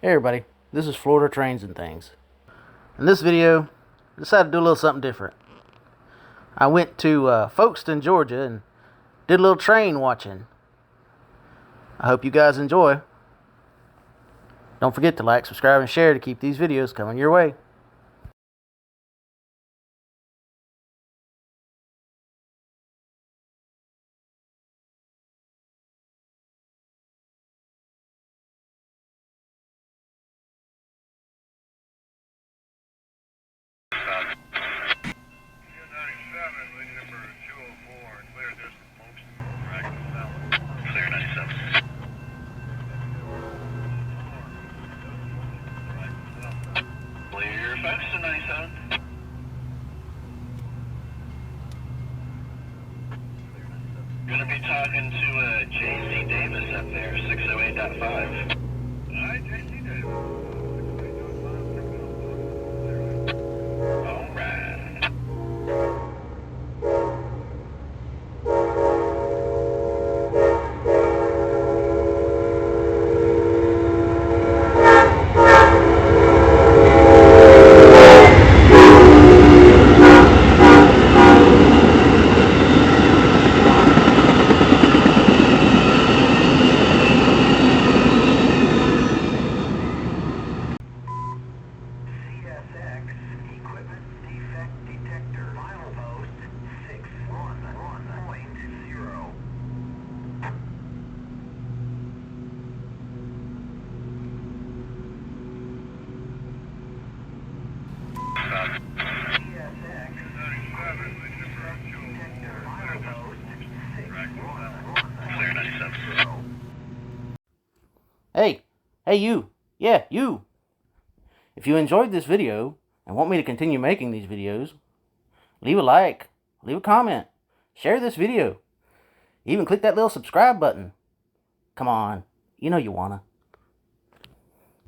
Hey everybody, this is Florida Trains and Things. In this video, I decided to do a little something different. I went to Folkston, Georgia and did a little train watching. I hope you guys enjoy. Don't forget to like, subscribe, and share to keep these videos coming your way. Folkston Ga. Gonna be talking to J.C. Davis up there, 608.5. Alright, J.C. Davis. Alright. Hey you! Yeah, you! If you enjoyed this video and want me to continue making these videos, leave a like, leave a comment, share this video, even click that little subscribe button. Come on, you know you wanna.